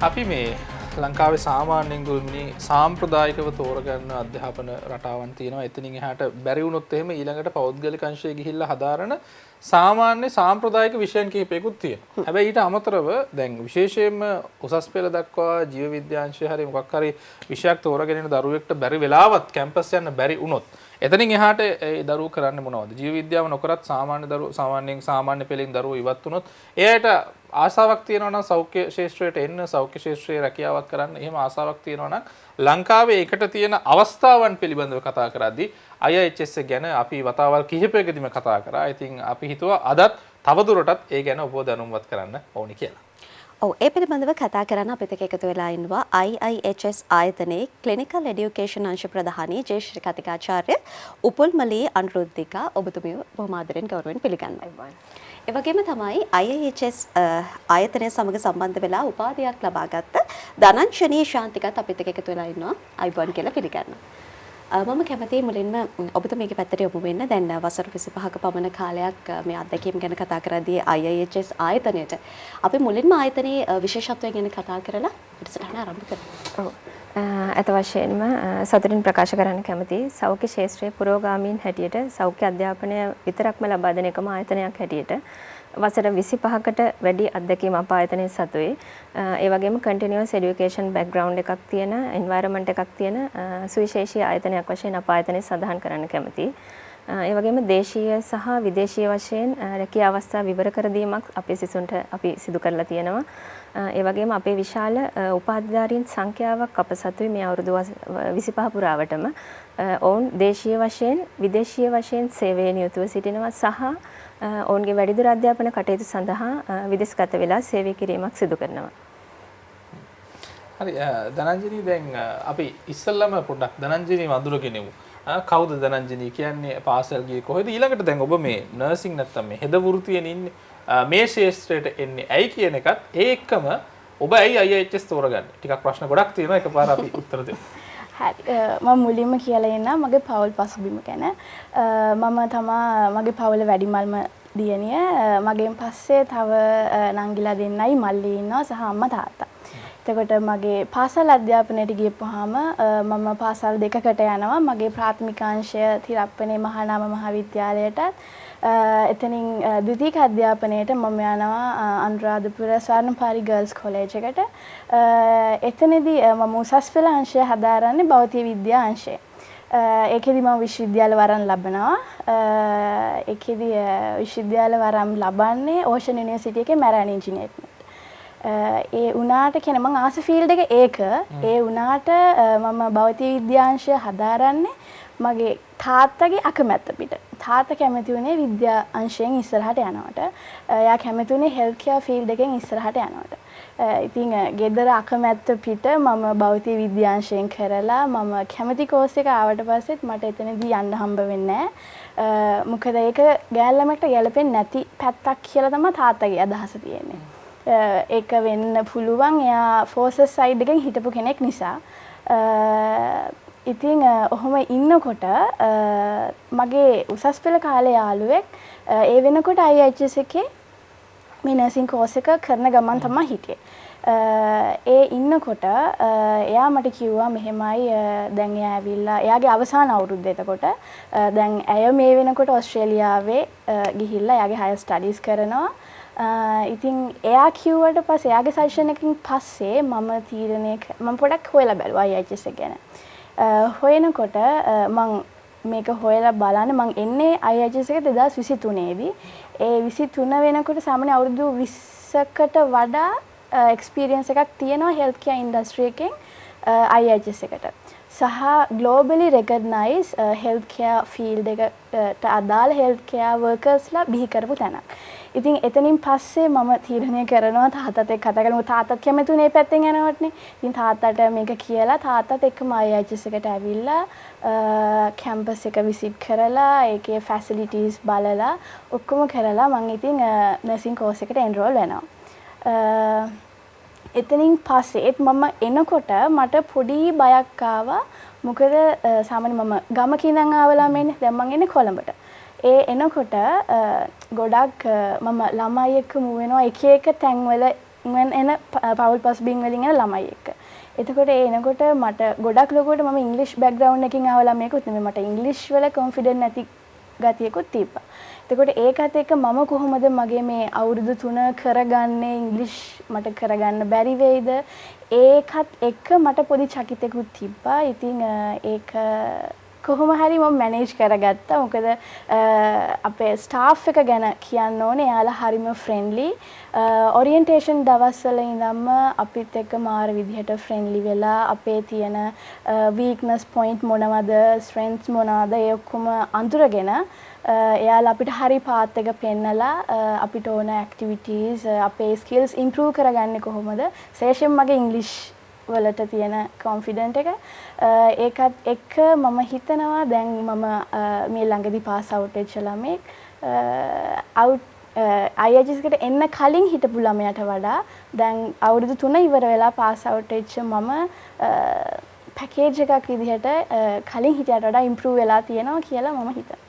අපි මේ ලංකාවේ සාමාන්‍යයෙන් ගුල්මිනි සාම්ප්‍රදායිකව තෝරගන්න අධ්‍යාපන රටාවන් තියෙනවා. එතනින් එහාට බැරි වුණොත් එහෙම ඊළඟට පෞද්ගලික අංශයේ ගිහිල්ලා හදාරන සාමාන්‍ය සාම්ප්‍රදායික විෂයන් කිහිපයකුත් තියෙනවා. හැබැයි ඊට අමතරව දැන් විශේෂයෙන්ම උසස් පෙළ දක්වා ජීව විද්‍යාංශය හරි මොකක් හරි විෂයක් තෝරගෙන ඉන්න දරුවෙක්ට බැරි වෙලාවත් කැම්පස් යන්න බැරි වුණොත් එතනින් එහාට ඒ දරුවෝ කරන්නේ මොනවද? ජීව විද්‍යාව නොකරත් සාමාන්‍ය දරුවෝ සාමාන්‍ය පෙළෙන් දරුවෝ ඉවත් වුණොත් එයාට ආසාවක් තියෙනවා නම් සෞඛ්‍ය ශාස්ත්‍රයට එන්න සෞඛ්‍ය ශාස්ත්‍රයේ රැකියාවක් කරන්න එහෙම ආසාවක් තියෙනවා නම් ලංකාවේ ඒකට තියෙන අවස්ථාවන් පිළිබඳව කතා කරද්දී IIHS ගැන අපි වතාවල් කිහිපයකදීම කතා කරා. ඉතින් අපි හිතුවා අදත් තවදුරටත් ඒ ගැන ඔබව දැනුම්වත් කරන්න ඕනි කියලා. ඔව් ඒ පිළිබඳව කතා කරන්න අපිට එකතු වෙලා ඉන්නවා IIHS ආයතනයේ ක්ලිනිකල් එඩියුකේෂන් අංශ ප්‍රධානී ජ්‍යෙෂ්ඨ කතිකාචාර්ය උපුල්මලී අනුරුද්ධිකා ඔබතුමිය බොහොම ආදරෙන් ගෞරවයෙන් පිළිගන්නවා. ඒ වගේම තමයි IIHS ආයතනය සමග සම්බන්ධ වෙලා උපාධියක් ලබාගත්ත ධනංජනී ශාන්තිකත් අපිට එකතු වෙලා ඉන්නවා. අයිබෝන් කියලා පිළිගන්නවා. මම කැමතියි මුලින්ම ඔබතුමීගේ පැත්තට යොමු වෙන්න. දැන් වසර 25ක පමණ කාලයක් මේ අත්දැකීම් ගැන කතා කරද්දී IIHS ආයතනයට අපි මුලින්ම ආයතනයේ විශේෂත්වය ගැන කතා කරලා පිටසටහන ආරම්භ කරමු. අත වශයෙන්ම සතුටින් ප්‍රකාශ කරන්න කැමතියි සෞඛ්‍ය ශාස්ත්‍රයේ පුරෝගාමීන් හැටියට සෞඛ්‍ය අධ්‍යාපනය විතරක්ම ලබා දෙන එකම ආයතනයක් හැටියට වසර 25කට වැඩි අත්දැකීම් අප ආයතනයේ සතුයි. ඒ වගේම continuous education background එකක් තියෙන environment එකක් තියෙන සුවිශේෂී ආයතනයක් වශයෙන් අප ආයතනයේ සඳහන් කරන්න කැමතියි. ඒ වගේම දේශීය සහ විදේශීය වශයෙන් රැකියා අවස්ථා විවර කර දීමක් අපේ සිසුන්ට අපි සිදු කරලා තියෙනවා. ඒ වගේම අපේ විශාල උපාධිධාරීන් සංඛ්‍යාවක් අප සතුයි මේ අවුරුදු 25 පුරාවටම. ඔවුන් දේශීය වශයෙන් විදේශීය වශයෙන් සේවයේ නියුතුව සිටිනවා සහ ඔවුන්ගේ වැඩිදුර අධ්‍යාපන කටයුතු සඳහා විදේශගත වෙලා සේවය කිරීමක් සිදු කරනවා. හරි ධනංජනී දැන් අපි ඉස්සෙල්ලාම පොඩ්ඩක් ධනංජනී වඳුරගෙනමු. කවුද ධනංජනී කියන්නේ පාසල් ගියේ කොහෙද ඊළඟට දැන් ඔබ මේ නර්සින් නැත්තම් මේ හෙද වෘත්තියෙන් ඉන්නේ මේ ශාස්ත්‍රයට එන්නේ ඇයි කියන එකත් ඒ එක්කම ඔබ ඇයි IIHS තෝරගන්නේ? ටිකක් ප්‍රශ්න ගොඩක් තියෙනවා එකපාර අපි උත්තර දෙමු. හරි මම මුලින්ම කියලා එන්නම් මගේ පවුල් පසුබිම ගැන. මම තමා මගේ පවුල වැඩිමල්ම දියණිය. මගෙන් පස්සේ තව නංගිලා දෙන්නයි මල්ලි ඉන්නවා සහ අම්මා තාත්තා. එතකොට මගේ පාසල් අධ්‍යාපනයට ගියපුවාම මම පාසල් දෙකකට යනවා. මගේ ප්‍රාථමික අංශය තිරප්පනේ මහානාම මහාවිද්‍යාලයටත් එතනින් ද්විතීක අධ්‍යාපනයට මම යනවා අනුරාධපුර ස්වර්ණපාරි ගර්ල්ස් කොලේජ් එකට. එතනදී මම උසස් පෙළ අංශය හදාරන්නේ භෞතික විද්‍යා අංශය. ඒකෙදි මම විශ්වවිද්‍යාල වරම් ලබනවා. ඒකෙදි විශ්වවිද්‍යාල වරම් ලබන්නේ ඕෂන් යුනිවර්සිටි එකේ මැරයින් ඉන්ජිනියරින්ග්. ඒ උනාට කියන මම ආස ෆීල්ඩ් එක ඒක. ඒ උනාට මම භෞතික විද්‍යාංශය හදාරන්නේ මගේ තාත්තගේ අකමැත්ත පිට. තාත්තා කැමති වුණේ විද්‍යා අංශයෙන් ඉස්සරහට යනවට. එයා කැමති වුණේ හෙල්ත් කෙයාර් ෆීල්ඩ් එකෙන් ඉස්සරහට යනවට. ඉතින් ගෙදර අකමැත්ත පිට මම භෞතික විද්‍යාංශයෙන් කරලා මම කැමති කෝස් එක ආවට පස්සෙත් මට එතනදී යන්න හම්බ වෙන්නේ නැහැ. මොකද ඒක ගෑල් ළමයට ගැලපෙන්නේ නැති පැත්තක් කියලා තමයි තාත්තගේ අදහස තියෙන්නේ. ඒක වෙන්න පුළුවන් එයා ෆෝසස් සයිඩ් එකෙන් හිටපු කෙනෙක් නිසා. ඉතින් ඔහොම ඉන්නකොට මගේ උසස් පෙළ කාලේ යාළුවෙක් ඒ වෙනකොට IIHS එකේ මේ නර්සින් කෝස් එක කරන ගමන් තමයි හිටියේ. ඒ ඉන්නකොට එයා මට කිව්වා මෙහෙමයි දැන් එයා ඇවිල්ලා එයාගේ අවසාන අවුරුද්ද එතකොට දැන් ඇය මේ වෙනකොට ඕස්ට්‍රේලියාවේ ගිහිල්ලා එයාගේ හයර් ස්ටඩීස් කරනවා. ඉතින් එයා කිව්වට පස්සේ එයාගේ සජෙෂන් එකකින් පස්සේ මම පොඩක් හොයලා බැලුවා IIHS එක ගැන. හොයනකොට මම මේක හොයලා බලන්න මම එන්නේ IIHS එක 2023 දී. ඒ 23 වෙනකොට සාමාන්‍ය අවුරුදු 20කට වඩා එක්ස්පීරියන්ස් එකක් තියෙනවා හෙල්ත් කෙයාර් ඉන්ඩස්ට්‍රි එකෙන් IIHS එකට. සහ globally recognise health care field එකට අදාළ හෙල්ත් කෙයාර් වර්කර්ස්ලා බිහි කරපු තැනක්. ඉතින් එතනින් පස්සේ මම තීරණය කරනවා තාත්තත් එක්ක කතා කරලා තාත්තත් කැමතුනේ පැත්තෙන් යනවටනේ. ඉතින් තාත්තට මේක කියලා තාත්තත් එක්කම IIHS එකට ඇවිල්ලා කැම්පස් එක විසිට් කරලා ඒකේ ෆැසිලිටිස් බලලා ඔක්කොම කරලා මම ඉතින් නර්සින් කෝස් එකට එන්රෝල් වෙනවා. එතනින් පස්සෙත් මම එනකොට මට පොඩි බයක් ආවා. මොකද සාමාන්‍ය මම ගමක ඉඳන් ආවලා මේනේ. දැන් මම එන්නේ කොළඹට. එනකොට ගොඩක් මම ළමයි එක්ක මූ වෙනවා එක එක තැන්වල එන පවුල් පසුබිම් වලින් එන ළමයි එක්ක. එතකොට ඒ එනකොට මට ගොඩක් ලොකුවට මම ඉංග්‍රීසි බෑග්ග්‍රවුන්ඩ් එකකින් ආව ළමයෙකුත් නෙමෙයි. මට ඉංග්‍රීසි වල කොන්ෆිඩන්ට් නැති ගතියකුත් තිබ්බා. එතකොට ඒකත් එක්ක මම කොහොමද මගේ මේ අවුරුදු 3 කරගන්නේ ඉංග්‍රීසි මට කරගන්න බැරි වෙයිද? ඒකත් එක්ක මට පොඩි චකිතයකුත් තිබ්බා. ඉතින් ඒක කොහොම හරි මම මැනේජ් කරගත්තා. මොකද අපේ ස්ටාෆ් එක ගැන කියන්න ඕනේ. එයාලා හරිම ෆ්‍රෙන්ඩ්ලි. ඔරියන්ටේෂන් දවස්වල ඉඳන්ම අපිත් එක්ක මාර විදිහට ෆ්‍රෙන්ඩ්ලි වෙලා අපේ තියෙන වීක්නස් පොයින්ට් මොනවද, ස්ට්‍රෙන්ත්ස් මොනවද ඒ ඔක්කොම අඳුරගෙන එයාලා අපිට හරි පාත් එක පෙන්නලා අපිට ඕන ඇක්ටිවිටීස් අපේ ස්කිල්ස් ඉම්ප්‍රූව් කරගන්නේ කොහොමද? විශේෂයෙන් මගේ ඉංග්‍රීසි වලට තියෙන කොන්ෆිඩන්ට් එක ඒකත් එක්ක මම හිතනවා දැන් මම මේ ළඟදී පාස් අවුට් වෙච්ච ළමෙක් IIHS එකට එන්න කලින් හිටපු ළමයට වඩා දැන් අවුරුදු 3 ඉවර වෙලා පාස් අවුට් වෙච්ච මම පැකේජ් එකක් විදිහට කලින් හිටියට වඩා ඉම්ප්‍රූව් වෙලා තියෙනවා කියලා මම හිතනවා.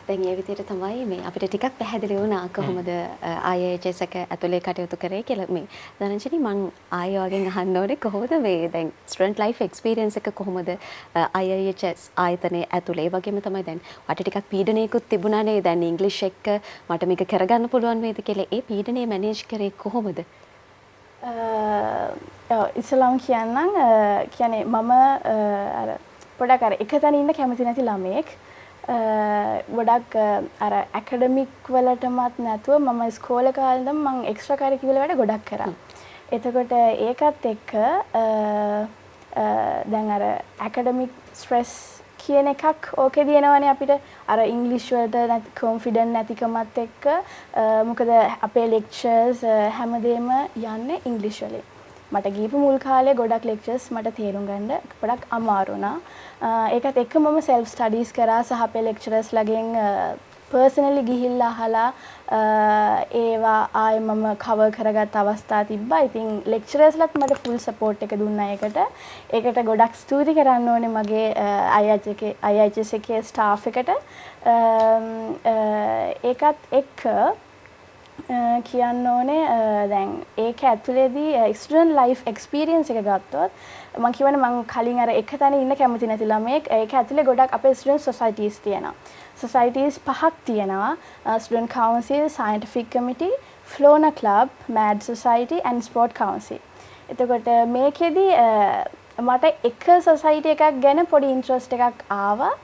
දැන් ඒ විදිහට තමයි මේ අපිට ටිකක් පැහැදිලි වුණා කොහොමද IIHS එක ඇතුලේ කටයුතු කරේ කියලා. මේ ධනංජනි මං ආයෙ වගේ අහන්න ඕනේ කොහොමද මේ දැන් ස්ටුඩන්ට් ලයිෆ් එක්ස්පීරියන්ස් එක කොහොමද IIHS ආයතනයේ ඇතුලේ? ඒ වගේම තමයි දැන් වට ටිකක් පීඩනයකුත් තිබුණා නේ. දැන් ඉංග්‍රීසි එක්ක මට මේක කරගන්න පුළුවන් වේද කියලා. ඒ පීඩනය මැනේජ් කරේ කොහොමද? ඉස්ලාම් කියන්නම් කියන්නේ මම අර පොඩක් අර එකතැන ඉන්න කැමති නැති ළමෙක්. ගොඩක් අර ඇකඩමික් වලටමත් නැතුව මම ඉස්කෝලේ කාලේ ඉඳන් මම එක්ස්ට්‍රා කරිකියුලර් වැඩ ගොඩක් කරා. එතකොට ඒකත් එක්ක දැන් අර ඇකඩමික් ස්ට්‍රෙස් කියන එකක් ඕකේදී එනවනේ අපිට අර ඉංග්‍රීසි වලට කොන්ෆිඩන්ට් නැතිකමත් එක්ක මොකද අපේ ලෙක්චර්ස් හැමදේම යන්නේ ඉංග්‍රීසි වලින්. මට ගිහපු මුල් කාලේ ගොඩක් ලෙක්චර්ස් මට තේරුම් ගන්න ගොඩක් අමාරු වුණා. ඒකත් එක්ක මම සෙල්ෆ් ස්ටඩීස් කරා සහ අපේ ලෙක්චරර්ස් ලගෙන් පර්සනලි ගිහිල්ලා අහලා ඒවා ආයෙ මම කවර් කරගත් අවස්ථා තිබ්බා. ඉතින් ලෙක්චරර්ස්ලත් මට ෆුල් සපෝට් එක දුන්නා ඒකට. ඒකට ගොඩක් ස්තුති කරන්න ඕනේ මගේ IIHS එකේ ස්ටාෆ් එකට. ඒකත් එක්ක කියන්න ඕනේ දැන් ඒක ඇතුලේදී ස්ටුඩන්ට් ලයිෆ් එක්ස්පීරියන්ස් එක ගත්තොත් මම කියවනේ මම කලින් අර එක තැන ඉන්න කැමති නැති ළමයෙක් ඒක ඇතුලේ ගොඩක් අපේ ස්ටුඩන්ට් සොසයිටිස් තියෙනවා. සොසයිටිස් 5ක් තියෙනවා. ස්ටුඩන්ට් කවුන්සිල්, සයන්ටිෆික් කමිටි, ෆ්ලෝනා ක්ලබ්, මෑඩ් සොසයිටි and ස්පෝර්ට් කවුන්සිල්. එතකොට මේකෙදි මට එක සොසයිටි එකක් ගැන පොඩි ඉන්ට්‍රස්ට් එකක් ආවා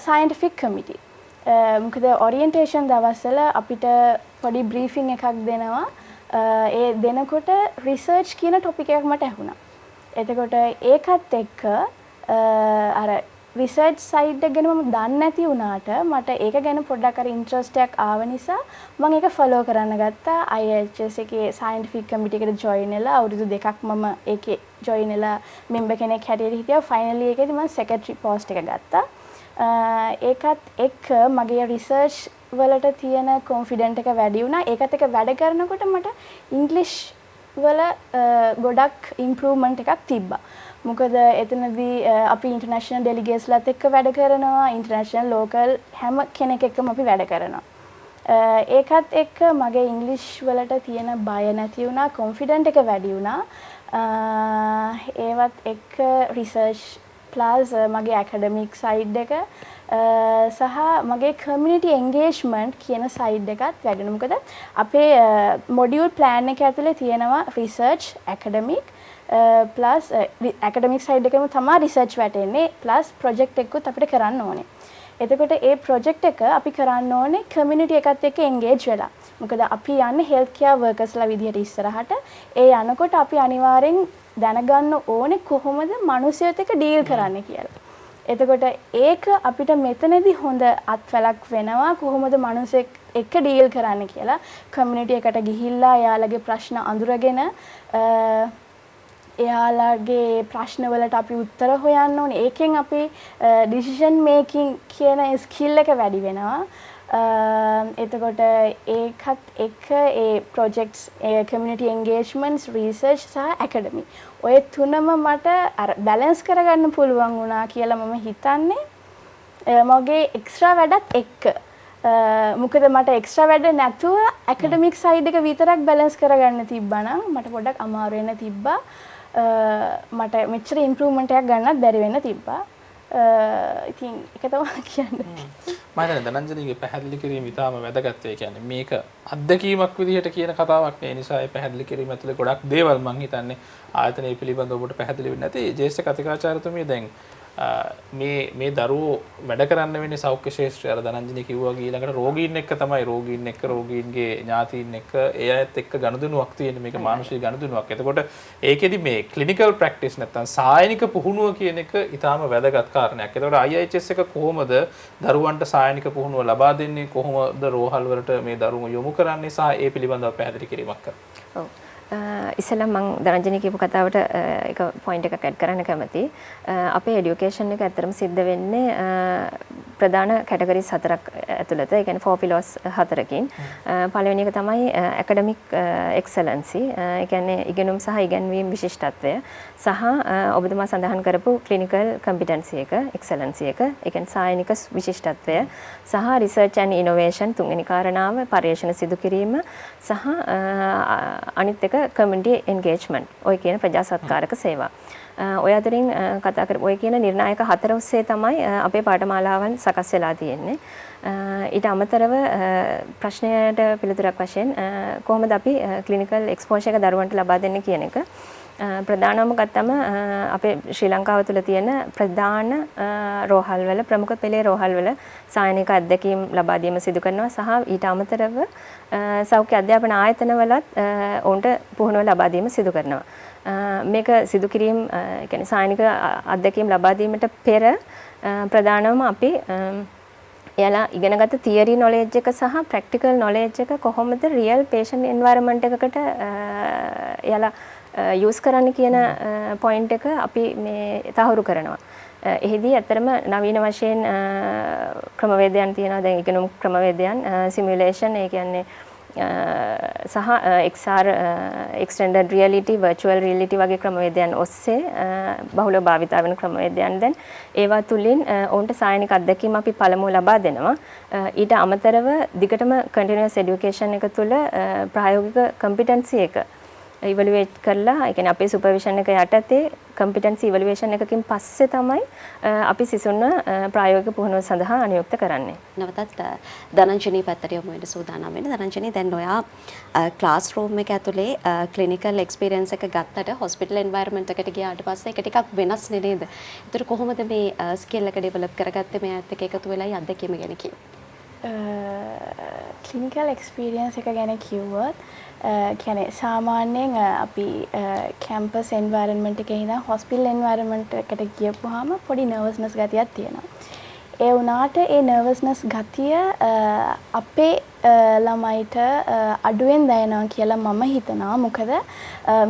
සයන්ටිෆික් කමිටි. මොකද ඔරියන්ටේෂන් දවස්වල අපිට පොඩි බ්‍රීෆින් එකක් දෙනවා. ඒ දෙනකොට රිසර්ච් කියන ටොපික් එකක් මට ඇහුණා. එතකොට ඒකත් එක්ක අර රිසර්ච් සයිඩ් එක ගැන මම දන්නේ නැති වුණාට මට ඒක ගැන පොඩ්ඩක් අර ඉන්ට්‍රස්ට් එකක් ආව නිසා මම ඒක ෆලෝ කරන්න ගත්තා. IIHS එකේ සයන්ටිෆික් කමිටි එකට ජොයින් වෙලා අවුරුදු 2ක් මම ඒකේ ජොයින් වෙලා මෙම්බර් කෙනෙක් හැටියට හිටියා. ෆයිනලි ඒකේදී මම සෙක්‍රටරි පෝස්ට් එක ගත්තා. ඒකත් එක්ක මගේ රිසර්ච් වලට තියෙන කොන්ෆිඩන්ට් එක වැඩි වුණා. ඒකත් එක්ක වැඩ කරනකොට මට ඉංග්‍රීසි වල ගොඩක් ඉම්ප්‍රූව්මන්ට් එකක් තිබ්බා. මොකද එතනදී අපි ඉන්ටර්නැෂනල් ඩෙලිගේට්ස්ලාත් එක්ක වැඩ කරනවා. ඉන්ටර්නැෂනල් ලෝකල් හැම කෙනෙක් එක්කම අපි වැඩ කරනවා. ඒකත් එක්ක මගේ ඉංග්‍රීසි වලට තියෙන බය නැති වුණා. කොන්ෆිඩන්ට් එක වැඩි වුණා. ඒවත් එක්ක රිසර්ච් ප්ලස් මගේ ඇකඩමික් සයිඩ් එක සහ මගේ කමියුනිටි එන්ගේජ්මන්ට් කියන සයිඩ් එකත් වැඩිනවා. මොකද අපේ මොඩියුල් ප්ලෑන් එක ඇතුලේ තියෙනවා research, academic plus academic side එකේම තමයි රිසර්ච් වැටෙන්නේ ප්ලස් ප්‍රොජෙක්ට් එකකුත් අපිට කරන්න ඕනේ. එතකොට ඒ ප්‍රොජෙක්ට් එක අපි කරන්න ඕනේ කමියුනිටි එකත් එක්ක එන්ගේජ් වෙලා. මොකද අපි යන්නේ හෙල්ත් කෙයාර් වර්කර්ස්ලා විදිහට ඉස්සරහට. ඒ යනකොට අපි අනිවාර්යෙන් දැනගන්න ඕනේ කොහොමද මිනිස්සුත් එක්ක ඩීල් කරන්න කියලා. එතකොට ඒක අපිට මෙතනදී හොඳ අත්වලක් වෙනවා කොහොමද මිනිස්සෙක් එක්ක ඩීල් කරන්න කියලා. කමියුනිටි එකට ගිහිල්ලා එයාලගේ ප්‍රශ්න අඳුරගෙන එයාලගේ ප්‍රශ්න වලට අපි උත්තර හොයන්න ඕනේ. ඒකෙන් අපි ඩිසිෂන් මේකින් කියන ස්කිල් එක වැඩි වෙනවා. එතකොට ඒකත් එක්ක ඒ ප්‍රොජෙක්ට්ස්, කමියුනිටි එන්ගේජ්මන්ට්ස්, රිසර්ච් සහ ඇකඩමි ඔය තුනම මට අර බැලන්ස් කරගන්න පුළුවන් වුණා කියලා මම හිතන්නේ මගේ එක්ස්ට්‍රා වැඩත් එක්ක. මොකද මට එක්ස්ට්‍රා වැඩ නැතුව ඇකඩමික් සයිඩ් එක විතරක් බැලන්ස් කරගන්න තිබ්බා නම් මට පොඩ්ඩක් අමාරු වෙන්න තිබ්බා. මට මෙච්චර ඉම්ප්‍රූව්මන්ට් එකක් ගන්නත් බැරි වෙන්න තිබ්බා. ඉතින් ඒක තමයි කියන්නේ. මම හිතන්නේ ධනංජනීගේ පැහැදිලි කිරීම ඉතාම වැදගත් වෙයි. කියන්නේ මේක අත්දැකීමක් විදිහට කියන කතාවක් නේ. ඒ නිසා ඒ පැහැදිලි කිරීම ඇතුලේ ගොඩක් දේවල් මම හිතන්නේ ආයතනය පිළිබඳව ඔබට පැහැදිලි වෙන්නේ නැති. ජේෂ්ඨ කතිකාචාර්යතුමිය දැන් මේ දරුවෝ වැඩ කරන්න වෙන්නේ සෞඛ්‍ය ශාස්ත්‍රය. අර ධනංජනී කිව්වා ඊළඟට රෝගීන් එක්ක තමයි රෝගීන්ගේ ඥාතීන් එක්ක ඒ අයත් එක්ක ගනුදෙනුවක් තියෙන මේක මානසික ගනුදෙනුවක්. එතකොට ඒකෙදි මේ ක්ලිනිකල් ප්‍රැක්ටිස් නැත්තම් සායනික පුහුණුව කියන එක ඊටාම වැදගත් කාරණයක්. එතකොට IHS එක කොහොමද දරුවන්ට සායනික පුහුණුව ලබා දෙන්නේ? කොහොමද රෝහල් වලට මේ දරුවෝ යොමු කරන්නේ සහ ඒ පිළිබඳව පැහැදිලි කිරීමක් කරන්නේ? ඔව්. ඉස්සෙල්ලා මම ධනංජනී කියපු කතාවට එක පොයින්ට් එකක් ඇඩ් කරන්න කැමතියි. අපේ এডুকেෂන් එක ඇත්තටම සිද්ධ වෙන්නේ ප්‍රධාන කැටගරිස් 4ක් ඇතුළත. ඒ කියන්නේ 4 pillars 4කින්. පළවෙනි එක තමයි ඇකඩමික් එක්සලන්සි. ඒ කියන්නේ ඉගෙනුම් සහ ඉගැන්වීම් විශිෂ්ටත්වය සහ ඔබතුමා සඳහන් කරපු ක්ලිනිකල් කම්පිටන්සි එක, එක්සලන්සි එක. ඒ කියන්නේ සායනික විශිෂ්ටත්වය සහ රිසර්ච් ඇන්ඩ් ඉනෝවේෂන් තුන්වෙනි කාරණාව පර්යේෂණ සිදු කිරීම සහ අනිත් එක කමියුනිටි එන්ගේජ්මන්ට්. ඔය කියන ප්‍රජා සත්කාරක සේවා. ඔය අතරින් කතා කර ඔය කියන නිර්ණායක 4 ඔස්සේ තමයි අපේ පාඨමාලාවන් සකස් වෙලා තියෙන්නේ. ඊට අමතරව ප්‍රශ්නයට පිළිතුරක් වශයෙන් කොහොමද අපි ක්ලිනිකල් එක්ස්පෝෂර් එක දරුවන්ට ලබා දෙන්නේ කියන එක ප්‍රධානම ගත්තම අපේ ශ්‍රී ලංකාව තුළ තියෙන ප්‍රධාන රෝහල්වල ප්‍රමුඛ පෙළේ රෝහල්වල සායනික අත්දැකීම් ලබා දීම සිදු කරනවා සහ ඊට අමතරව සෞඛ්‍ය අධ්‍යාපන ආයතනවලත් ඔවුන්ට පුහුණුව ලබා දීම සිදු කරනවා. මේක සිදු කිරීම කියන්නේ සායනික අත්දැකීම් ලබා දීමට පෙර ප්‍රධානම අපි එයාලා ඉගෙනගත්ත තියරි නොලෙජ් එක සහ ප්‍රැක්ටිකල් නොලෙජ් එක කොහොමද රියල් පේෂන්ට් එන්වයරන්මන්ට් එකකට එයාලා යූස් කරන්න කියන පොයින්ට් එක අපි මේ තහවුරු කරනවා. එහිදී ඇත්තටම නවීන වශයෙන් ක්‍රමවේදයන් තියෙනවා. දැන් ඉගෙනුම් ක්‍රමවේදයන් සිමියුලේෂන් ඒ කියන්නේ සහ XR extended reality virtual reality වගේ ක්‍රමවේදයන් ඔස්සේ බහුලව භාවිතා වෙන ක්‍රමවේදයන් දැන් ඒවා තුලින් ඔවුන්ට සායනික අත්දැකීම් අපි පළමුව ලබා දෙනවා. ඊට අමතරව දිගටම continuous education එක තුල ප්‍රායෝගික competency එක ඉවලුවේට් කරලා ඒ කියන්නේ අපේ සුපර්විෂන් එක යටතේ කම්පිටන්සි ඉවලුවේෂන් එකකින් පස්සේ තමයි අපි සිසුන්ව ප්‍රායෝගික පුහුණුව සඳහා අනුයුක්ත කරන්නේ. නවතත් ධනංජනී පැත්තට යමු වෙන සූදානම් වෙන. ධනංජනී දැන් ඔයා ක්ලාස් රූම් එක ඇතුලේ ක්ලිනිකල් එක්ස්පීරියන්ස් එක ගත්තට හොස්පිටල් එන්වයරන්මන්ට් එකට ගියාට පස්සේ ඒක ටිකක් වෙනස් නේද? ඒතර කොහොමද මේ ස්කිල් එක ඩෙවලොප් කරගත්තේ මේ ඇත්ත එකතු වෙලායි අත්දැකීම ගැන කිව්ව? ක්ලිනිකල් එක්ස්පීරියන්ස් එක ගැන කිව්වොත් කියන්නේ සාමාන්‍යයෙන් අපි කැම්පස් එන්වයරන්මන්ට් එකේ ඉඳන් හොස්පිටල් එන්වයරන්මන්ට් එකට ගියපුවාම පොඩි නර්වස්නස් ගතියක් තියෙනවා. ඒ වුණාට ඒ නර්වස්නස් ගතිය අපේ ළමයිට අඩුවෙන් දැනෙනවා කියලා මම හිතනවා. මොකද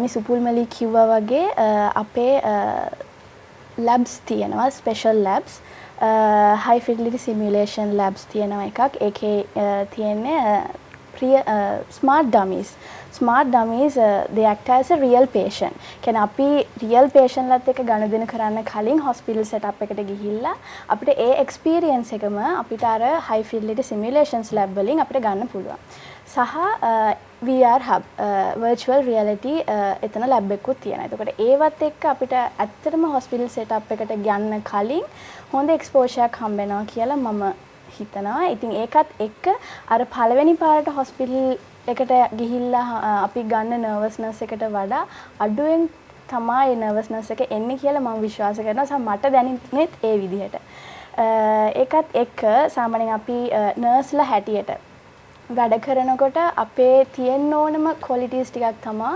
මිස් උපුල්මලි කිව්වා වගේ අපේ ලැබ්ස් තියෙනවා, special labs. high fidelity simulation labs තියෙනවා එකක්. ඒකේ තියෙන්නේ smart dummies. Smart dummies they act as a real patient. කියන්නේ අපි real patient ලත් එක්ක ගනුදෙනු කරන්න කලින් hospital setup එකට ගිහිල්ලා අපිට ඒ experience එකම අපිට අර high fidelity simulations lab වලින් අපිට ගන්න පුළුවන්. සහ VR hub virtual reality එතන lab එකකුත් තියෙනවා. එතකොට ඒවත් එක්ක අපිට ඇත්තටම hospital setup එකට යන්න කලින් හොඳ exposure එකක් හම්බ වෙනවා කියලා මම හිතනවා. ඉතින් ඒකත් එක්ක අර පළවෙනි පාරට hospital එකට ගිහිල්ලා අපි ගන්න nervousness එකට වඩා අඩුවෙන් තමයි ඒ nervousness එක එන්නේ කියලා මම විශ්වාස කරනවා. සම මට දැනෙන්නේ ඒ විදිහට. ඒකත් එක්ක සාමාන්‍යයෙන් අපි නර්ස්ලා හැටියට වැඩ කරනකොට අපේ තියෙන්න ඕනම qualities ටිකක් තමයි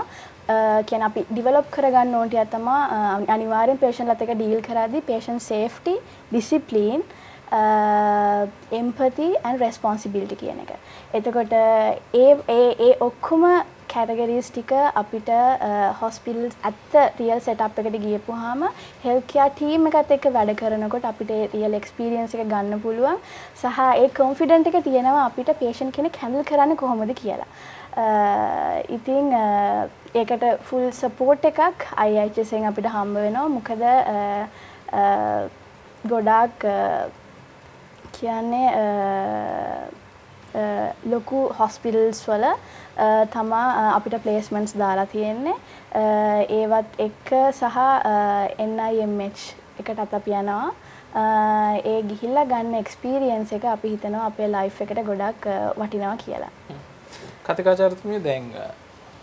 කියන්නේ අපි develop කරගන්න ඕන ටිකක් තමයි අනිවාර්යෙන් patient ලත් එක්ක deal කරද්දී patient safety, discipline, empathy and responsibility කියන එක. එතකොට ඒ ඔක්කොම categories ටික අපිට hospitals at real setup එකට ගියපුවාම health care team එකත් එක්ක වැඩ කරනකොට අපිට real experience එක ගන්න පුළුවන්. සහ ඒ confident එක තියෙනවා අපිට patient කෙනෙක් handle කරන්නේ කොහොමද කියලා. ඉතින් ඒකට full support එකක් IHS එකෙන් අපිට හම්බ වෙනවා. මොකද ගොඩාක් කියන්නේ ලොකු හොස්පිටල්ස් වල තමා අපිට ප්ලේස්මන්ට්ස් දාලා තියෙන්නේ. ඒවත් එක්ක සහ NIMH එකට අපි යනවා. ඒ ගිහිල්ලා ගන්න එක්ස්පීරියන්ස් එක අපි හිතනවා අපේ ලයිෆ් එකට ගොඩක් වටිනවා කියලා. කතිකාචාර්යතුමිය දැන්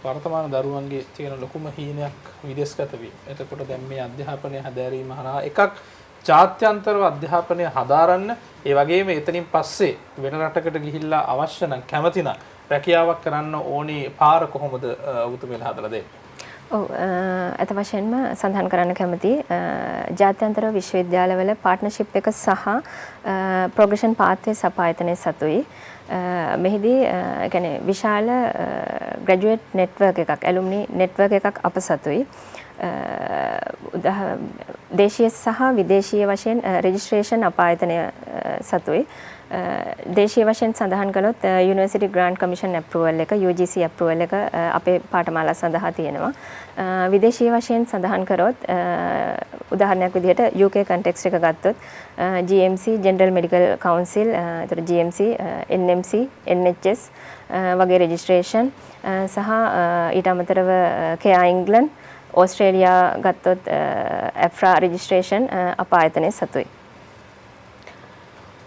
වර්තමාන දරුවන්ගේ තියෙන ලොකුම හීනයක් විදේශගත වීම. එතකොට දැන් මේ අධ්‍යාපනය හැදෑරීම හරහා එකක් ජාත්‍යන්තරව අධ්‍යාපනය හදාරන්න, ඒ වගේම එතනින් පස්සේ වෙන රටකට ගිහිල්ලා අවශ්‍ය නම් කැමති නම් රැකියාවක් කරන්න ඕනේ පාර කොහොමද ඔබතුමියලා හදලා දෙන්නේ? ඔව් අත වශයෙන්ම සඳහන් කරන්න කැමති ජාත්‍යන්තර විශ්වවිද්‍යාලවල පාර්ට්නර්ෂිප් එක සහ ප්‍රොග්‍රෙෂන් පාත්වේ සපායතනයේ සතුයි. මෙහිදී කියන්නේ විශාල ග්‍රැජුවේට් නෙට්වර්ක් එකක්, ඇලුම්නි නෙට්වර්ක් එකක් අප සතුයි. දේශීය සහ විදේශීය වශයෙන් රෙජිස්ට්‍රේෂන් අපායතනය සතුයි. දේශීය වශයෙන් සඳහන් කළොත් යුනිවර්සිටි ග්‍රාන්ට් කමිෂන් ඇප්‍රූවල් එක UGC ඇප්‍රූවල් එක අපේ පාඨමාලා සඳහා තියෙනවා. විදේශීය වශයෙන් සඳහන් කරොත් උදාහරණයක් විදිහට UK context එක ගත්තොත් GMC General Medical Council, එතකොට GMC, NMC, NHS වගේ රෙජිස්ට්‍රේෂන් සහ ඊට අමතරව KR England, ඕස්ට්‍රේලියා ගත්තොත් AFRA රෙජිස්ට්‍රේෂන් අපායතනයේ සතුයි.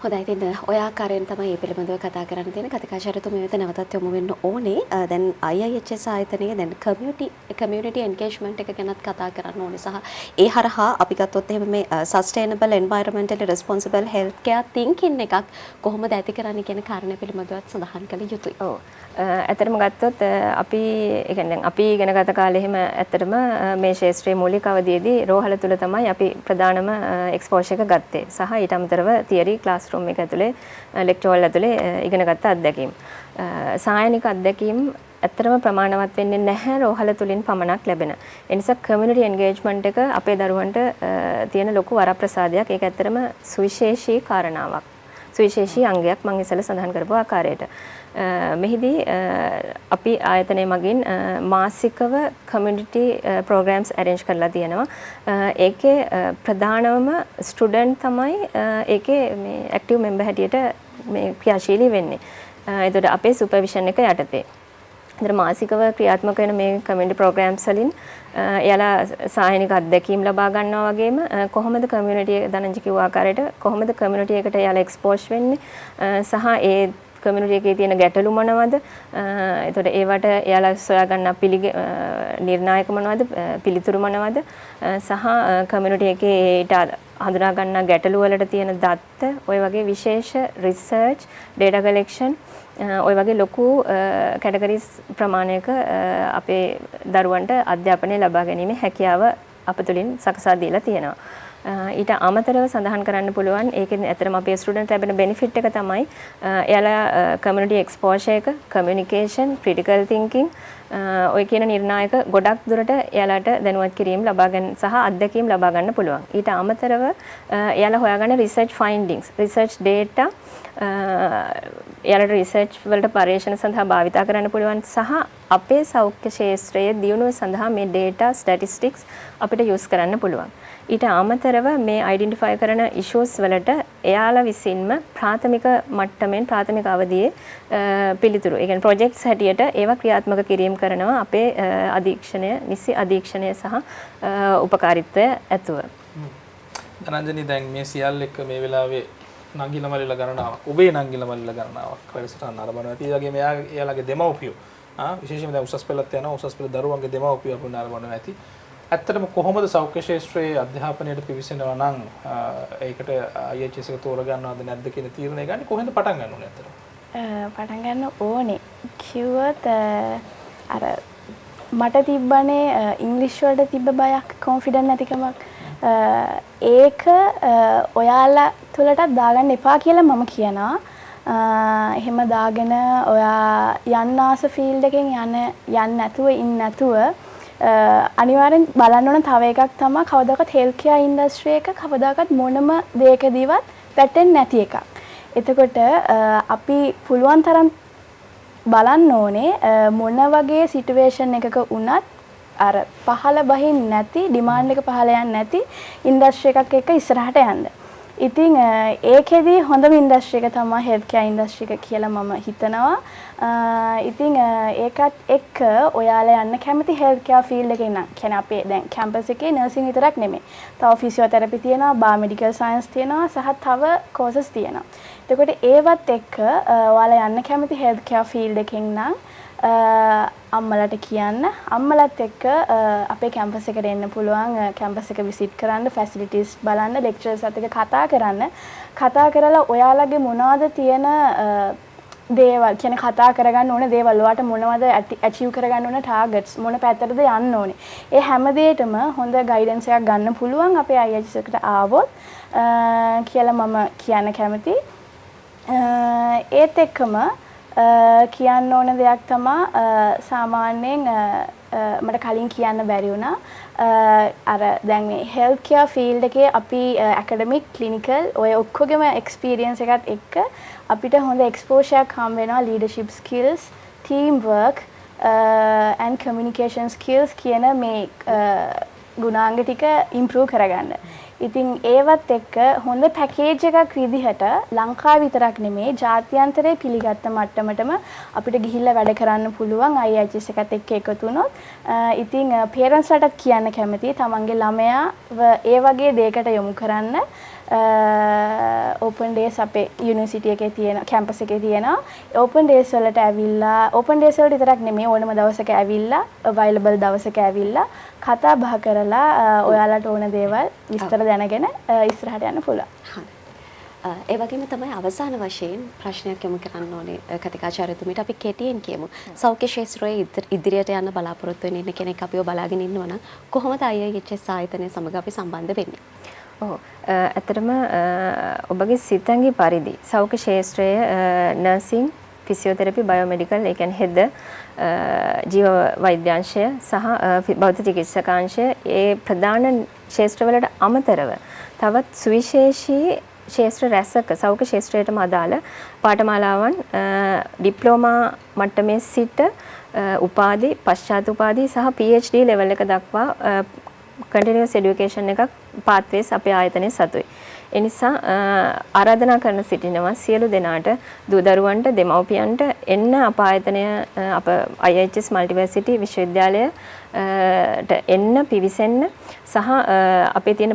හොඳයි ඉතින් ඔය ආකාරයෙන් තමයි මේ පිළිබඳව කතා කරන්න තියෙන. කතිකාචාර්යතුමිය වෙත නැවතත් යොමු වෙන්න ඕනේ. දැන් IIHS ආයතනයේ දැන් community engagement එක ගැනත් කතා කරන්න ඕනේ සහ ඒ හරහා අපි ගත්තොත් එහෙම මේ sustainable environmentally responsible healthcare thinking එකක් කොහොමද ඇති කරන්නේ කියන කාරණය පිළිබඳවත් සඳහන් කළ යුතුයි. ඔව්. ඇත්තටම ගත්තොත් අපි ඒ කියන්නේ දැන් අපි ඉගෙන ගත කාලේ එහෙම ඇත්තටම මේ ශාස්ත්‍රීය මූලික අවධියේදී රෝහල තුල තමයි අපි ප්‍රධානම එක්ස්පෝෂර් එක ගත්තේ. සහ ඊට අමතරව තියරි ක්ලාස්රූම් එක ඇතුලේ ලෙක්චර් වල ඇතුලේ ඉගෙන ගත්ත අත්දැකීම්. සායනික අත්දැකීම් ඇත්තටම ප්‍රමාණවත් වෙන්නේ නැහැ රෝහල තුලින් පමණක් ලැබෙන. ඒ නිසා කමියුනිටි එන්ගේජ්මන්ට් එක අපේ දරුවන්ට තියෙන ලොකු වරප්‍රසාදයක්. ඒක ඇත්තටම සුවිශේෂී කාරණාවක්. සුවිශේෂී අංගයක් මම ඉස්සෙල්ලා සඳහන් කරපු ආකාරයට. මෙහිදී අපි ආයතනය මගින් මාසිකව කමියුනිටි ප්‍රෝග්‍රෑම්ස් අරේන්ජ් කරලා තියෙනවා. ඒකේ ප්‍රධානම ස්ටුඩන්ට් තමයි ඒකේ මේ ඇක්ටිව් මෙම්බර් හැටියට මේ ක්‍රියාශීලී වෙන්නේ. එතකොට අපේ සුපර්විෂන් එක යටතේ. ඒතර මාසිකව ක්‍රියාත්මක වෙන මේ කමියුනිටි ප්‍රෝග්‍රෑම්ස් වලින් එයාලා සායනික අත්දැකීම් ලබා ගන්නවා වගේම කොහොමද කමියුනිටි දනංජ කිව්ව ආකාරයට කොහොමද කමියුනිටි එකට එයාලා එක්ස්පෝස් වෙන්නේ සහ ඒ කමියුනිටි එකේ තියෙන ගැටලු මොනවද? එතකොට ඒවට එයාලා සොයා ගන්න නිර්ණායක මොනවද? පිළිතුරු මොනවද? සහ කමියුනිටි එකේ ඊට හඳුනා ගන්න ගැටලු වලට තියෙන දත්ත, ওই වගේ විශේෂ රිසර්ච්, ඩේටා කලෙක්ෂන් ඔය වගේ ලොකු කැටගරිස් ප්‍රමාණයක අපේ දරුවන්ට අධ්‍යාපනය ලබා ගැනීමේ හැකියාව අප තුළින් සකසා දීලා තියෙනවා. ඊට අමතරව සඳහන් කරන්න පුළුවන් ඒකෙන් ඇත්තටම අපේ ස්ටුඩන්ට් ලැබෙන බෙනිෆිට් එක තමයි එයාලා කමියුනිටි එක්ස්පෝෂර් එක, කමියුනිකේෂන්, ක්‍රිටිකල් තින්කින් ඔය කියන නිර්ණායක ගොඩක් දුරට එයාලාට දැනුවත් කිරීම ලබා ගන්න සහ අත්දැකීම් ලබා ගන්න පුළුවන්. ඊට අමතරව එයාලා හොයාගන්න රිසර්ච් ෆයින්ඩින්ග්ස්, රිසර්ච් ඩේටා එයාලට රිසර්ච් වලට පර්යේෂණ සඳහා භාවිතා කරන්න පුළුවන් සහ අපේ සෞඛ්‍ය ක්ෂේත්‍රයේ දියුණුව සඳහා මේ ඩේටා ස්ටැටිස්ටික්ස් අපිට යූස් කරන්න පුළුවන්. ඊට අමතරව මේ අයිඩෙන්ටිෆයි කරන ඉෂුස් වලට එයාලා විසින්ම ප්‍රාථමික මට්ටමින් ප්‍රාථමික අවධියේ පිළිතුරු, ඒ කියන්නේ ප්‍රොජෙක්ට්ස් හැටියට ඒවා ක්‍රියාත්මක කිරීම කරනවා අපේ අධීක්ෂණය, නිසි අධීක්ෂණය සහ උපකාරීත්වය ඇතුව. ධනංජනි දැන් මේ සියල්ල එක්ක මේ වෙලාවේ නංගිල මල්ලිලා ගණනාවක්, ඔබේ නංගිල මල්ලිලා ගණනාවක් වැඩසටහන නරඹනවා. ඒ වගේම එයාලගේ දෙමව්පියෝ විශේෂයෙන්ම දැන් උසස් පෙළත් යනවා, උසස් පෙළ දරුවන්ගේ දෙමව්පියෝ අපු නරඹනවා ඇති. ඇත්තටම කොහොමද සෞඛ්‍ය ක්ෂේත්‍රයේ අධ්‍යාපනයට පිවිසෙනවා නම් ඒකට IHS එක තෝරගන්නවද නැද්ද කියන තීරණය ගන්න කොහෙන්ද පටන් ගන්න ඕනේ ඇත්තටම? පටන් ගන්න ඕනේ කිව්වොත් අර මට තිබ්බනේ ඉංග්‍රීසි වලට තිබ්බ බයක්, කොන්ෆිඩන්ට් නැතිකමක්. ඒක ඔයාලා තුලටත් දාගන්න එපා කියලා මම කියනවා. එහෙම දාගෙන ඔයා යන්න ආස ෆීල්ඩ් එකෙන් යන්න නැතුව ඉන්න නැතුව අනිවාර්යෙන් බලන්න ඕන තව එකක් තමයි කවදාකවත් හෙල්ත් කෙයාර් ඉන්ඩස්ට්‍රි එක කවදාකවත් මොනම දෙයකදීවත් වැටෙන්නේ නැති එකක්. එතකොට අපි පුළුවන් තරම් බලන්න ඕනේ මොන වගේ සිටුේෂන් එකක වුණත් අර පහළ බහින් නැති ඩිමාන්ඩ් එක පහළ යන්නේ නැති ඉන්ඩස්ට්‍රි එකක් එක්ක ඉස්සරහට යන්න. ඉතින් ඒකෙදි හොඳම ඉන්ඩස්ට්‍රි එක තමයි හෙල්ත් කෙයාර් ඉන්ඩස්ට්‍රි එක කියලා මම හිතනවා. ඉතින් ඒකත් එක්ක ඔයාලා යන්න කැමති හෙල්ත් කෙයාර් ෆීල්ඩ් එකේ නම් කියන්නේ අපේ දැන් කැම්පස් එකේ නර්සිං විතරක් නෙමෙයි. තව ෆිසියෝതെරපි තියෙනවා, බායෝමෙඩිකල් සයන්ස් තියෙනවා, සහ තව කෝසස් තියෙනවා. එතකොට ඒවත් එක්ක ඔයාලා යන්න කැමති හෙල්ත් කෙයාර් ෆීල්ඩ් එකෙන් නම් අම්මලට කියන්න. අම්මලත් එක්ක අපේ කැම්පස් එකට එන්න පුළුවන්. කැම්පස් එක විසිට් කරන්න, ෆැසිලිටිස් බලන්න, ලෙක්චරර්ස් අත් එක්ක කතා කරන්න. කතා කරලා ඔයාලගේ මොනවද තියෙන දේවල් කියන්නේ කතා කරගන්න ඕන දේවල් ඔයාලට මොනවද ඇචීව් කරගන්න ඕන ටාගට්ස් මොන පැත්තටද යන්න ඕනේ. ඒ හැම දෙයකටම හොඳ ගයිඩන්ස් එකක් ගන්න පුළුවන් අපේ IHS එකට ආවොත් කියලා මම කියන්න කැමතියි. ඒත් එක්කම කියන්න ඕන දෙයක් තමයි සාමාන්‍යයෙන් මට කලින් කියන්න බැරි වුණා අර දැන් මේ හෙල්ත් කෙයාර් ෆීල්ඩ් එකේ අපි ඇකඩමික් ක්ලිනිකල් ඔය ඔක්කොගෙම එක්ස්පීරියන්ස් එකත් එක්ක අපිට හොඳ එක්ස්පෝෂර් එකක් හම් වෙනවා leadership skills team work and communication skills කියන මේ ගුණාංග ටික ඉම්ප්‍රූව් කරගන්න. ඉතින් ඒවත් එක්ක හොඳ පැකේජ් එකක් විදිහට ලංකාව විතරක් නෙමෙයි ජාත්‍යන්තරේ පිළිගත්ත මට්ටමටම අපිට ගිහිල්ලා වැඩ කරන්න පුළුවන් IHS එකත් එක්ක එකතු වුණොත්. ඉතින් පේරන්ට්ස්ලටත් කියන්න කැමතියි තමන්ගේ ළමයාව ඒ වගේ දෙයකට යොමු කරන්න. ඕපන් ඩේස් අපේ යුනිවර්සිටි එකේ තියෙන කැම්පස් එකේ තියෙනවා. ඕපන් ඩේස් වලට ඇවිල්ලා ඕපන් ඩේස් වලට විතරක් නෙමෙයි ඕනම දවසක ඇවිල්ලා අවයිලබල් දවසක ඇවිල්ලා කතා බහ කරලා ඔයාලට ඕන දේවල් විස්තර දැනගෙන ඉස්සරහට යන්න පුළුවන්. ඒ වගේම තමයි අවසාන වශයෙන් ප්‍රශ්නයක් යොමු කරන්න ඕනේ කතිකාචාර්යතුමීට අපි කෙටියෙන් කියමු. සෞඛ්‍ය ක්ෂේත්‍රයේ ඉදිරියට යන්න බලාපොරොත්තු වෙන ඉන්න කෙනෙක් අපිව බලාගෙන ඉන්නවා නම් කොහොමද IHS ආයතනය සමග අපි සම්බන්ධ වෙන්නේ? ඇත්තටම ඔබගේ සිතැඟි පරිදි සෞඛ්‍ය ක්ෂේත්‍රයේ නර්සිං ෆිසියෝതെරපි බයෝමෙඩිකල් ඒ කියන්නේ හෙද ජීව වෛද්‍යාංශය සහ භෞතික චිකිත්සකාංශය ඒ ප්‍රධාන ක්ෂේත්‍රවලට අමතරව තවත් සුවිශේෂී ක්ෂේත්‍ර රැසක සෞඛ්‍ය ක්ෂේත්‍රයටම අදාළ පාඨමාලාවන් ඩිප්ලෝමා මට්ටමේ සිට උපාධි පශ්චාත් උපාධි සහ PhD ලෙවල් එක දක්වා continuous education එකක් pathways අපේ ආයතනයේ සතුයි. ඒ නිසා ආරාධනා කරන සිටිනවා සියලු දෙනාට දූ දරුවන්ට දෙමව්පියන්ට එන්න අප ආයතනය අප IHS Multiversity විශ්වවිද්‍යාලයට එන්න පිවිසෙන්න සහ අපේ තියෙන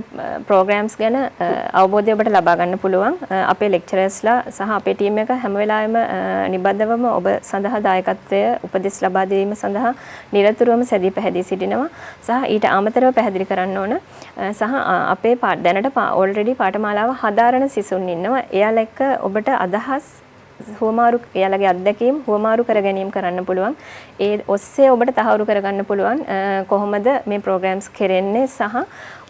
programs ගැන අවබෝධය ඔබට ලබා ගන්න පුළුවන්. අපේ lecturers-ලා සහ අපේ team එක හැම වෙලාවෙම නිබද්ධවම ඔබ සඳහා දායකත්වය උපදෙස් ලබා දීම සඳහා නිරතුරුවම සැදී පැහැදී සිටිනවා. සහ ඊට අමතරව පැහැදිලි කරන්න ඕන සහ අපේ දැනට already පාඨමාලාව හදාරන සිසුන් ඉන්නවා. එයාලා එක්ක ඔබට අදහස් හුවමාරු එයාලගේ අත්දැකීම් හුවමාරු කර ගැනීම කරන්න පුළුවන්. ඒ ඔස්සේ ඔබට තහවුරු කරගන්න පුළුවන් කොහොමද මේ programs කෙරෙන්නේ සහ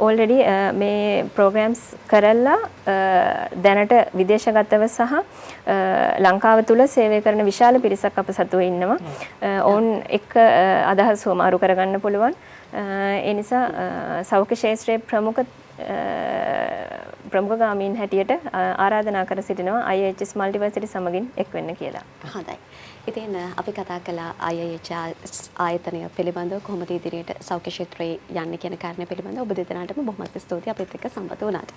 already මේ programs කරලා දැනට විදේශගතව සහ ලංකාව තුල සේවය කරන විශාල පිරිසක් අප සතුව ඉන්නවා. ඔවුන් එක්ක අදහස් හුවමාරු කරගන්න පුළුවන්. ඒ නිසා සෞඛ්‍ය ක්ෂේත්‍රයේ ප්‍රමුඛගාමීන් හැටියට ආරාධනා කර සිටිනවා IHS Multiversity සමගින් එක් වෙන්න කියලා. හොඳයි. ඉතින් අපි කතා කළා IHS ආයතනය පිළිබඳව කොහොමද ඉදිරියට සෞඛ්‍ය ක්ෂේත්‍රයේ යන්නේ කියන කාරණේ පිළිබඳව ඔබ දෙදෙනාටම බොහොමත් ස්තුතියි අපිත් එක්ක සම්බන්ධ වුණාට.